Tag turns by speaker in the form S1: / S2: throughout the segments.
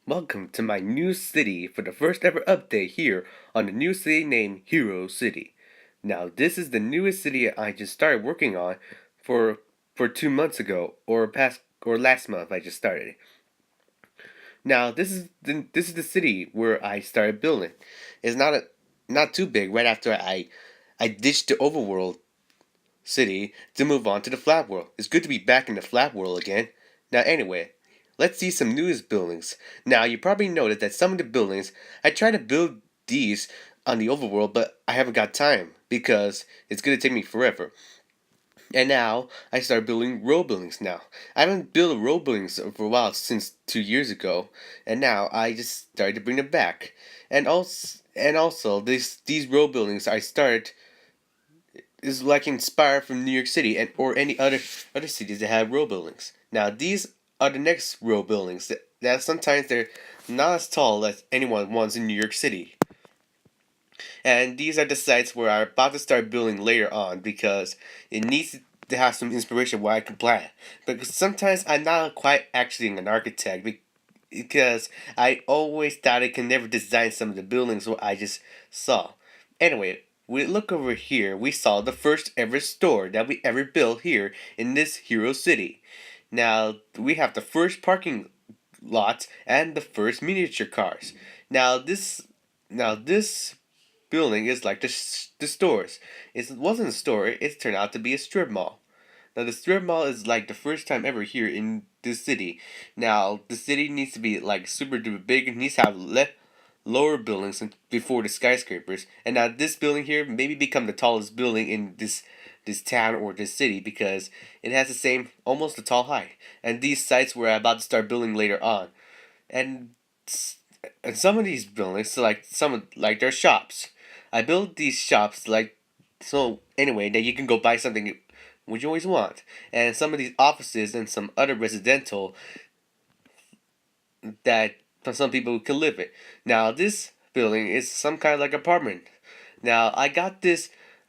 S1: Welcome to my new city for the first ever update here on the new city named Hero City. Now, this is the newest city I just started working on for 2 months ago, or last month I just started. Now, this is the city where I started building. It's not too big. Right after I ditched the overworld city to move on to the flat world. It's good to be back in the flat world again. Now, anyway, let's see some newest buildings. Now, you probably noticed that some of the buildings, I tried to build these on the overworld, but I haven't got time because it's gonna take me forever. And now I started building row buildings now. I haven't built row buildings for a while since 2 years ago, and now I just started to bring them back. And also these row buildings I started is like inspired from New York City and or any other cities that have row buildings. Now these are the next row buildings that sometimes they're not as tall as anyone wants in New York City. And these are the sites where I'm about to start building later on because it needs to have some inspiration where I can plan. Because sometimes I'm not quite actually an architect because I always thought I can never design some of the buildings what I just saw. Anyway, we look over here, we saw the first ever store that we ever built here in this hero city. Now we have the first parking lot and the first miniature cars. Now this building is like the stores. It wasn't a store, it turned out to be a strip mall. Now the strip mall is like the first time ever here in this city. Now the city needs to be like super duper big. It needs to have lower buildings before the skyscrapers. And now this building here maybe become the tallest building in this town or this city because it has the same almost a tall height. And these sites where I'm about to start building later on. And and some of these buildings like like their shops. I built these shops like so anyway that you can go buy something which you always want. And some of these offices and some other residential that some people can live in. Now this building is some kind of like apartment. Now I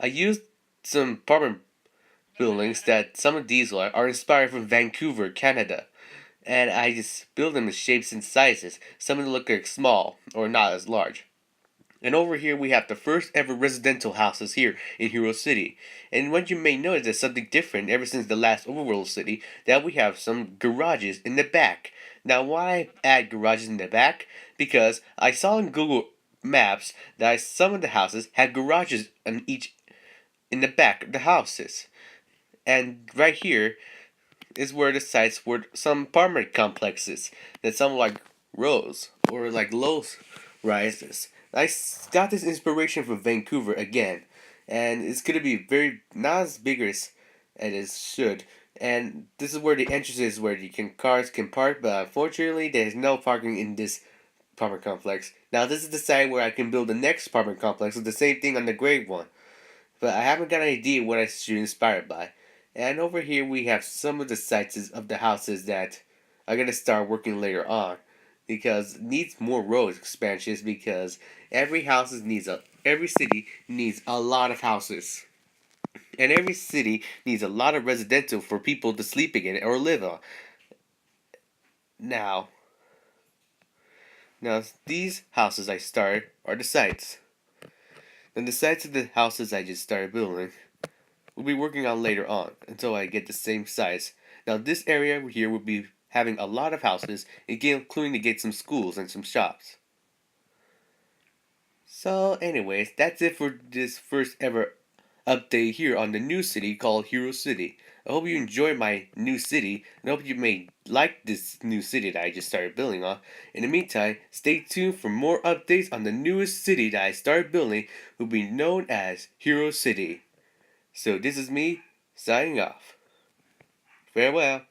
S1: used some apartment buildings that some of these are inspired from Vancouver, Canada. And I just build them in shapes and sizes. Some of them look like small or not as large. And over here we have the first ever residential houses here in Hero City. And what you may notice is something different ever since the last overworld city, that we have some garages in the back. Now why add garages in the back? Because I saw in Google Maps that some of the houses had garages in the back of the houses. And right here is where the sites were some apartment complexes that some like rows or like low rises. Got this inspiration from Vancouver again, and it's gonna be very not as big as it should. And this is where the entrance is where cars can park, but unfortunately there's no parking in this apartment complex. Now this is the site where I can build the next apartment complex with the same thing on the grade one, but I haven't got an idea what I should inspire it by. And over here we have some of the sites of the houses that are gonna start working later on, because it needs more road expansions because every city needs a lot of houses. And every city needs a lot of residential for people to sleep in or live on. Now now these houses I start are the sites. And the sites of the houses I just started building we'll be working on later on until I get the same size. Now this area here will be having a lot of houses, including to get some schools and some shops. So anyways, that's it for this first ever update here on the new city called Hero City. I hope you enjoy my new city, and I hope you may like this new city that I just started building on. In the meantime, stay tuned for more updates on the newest city that I started building, will be known as Hero City. So this is me signing off. Farewell.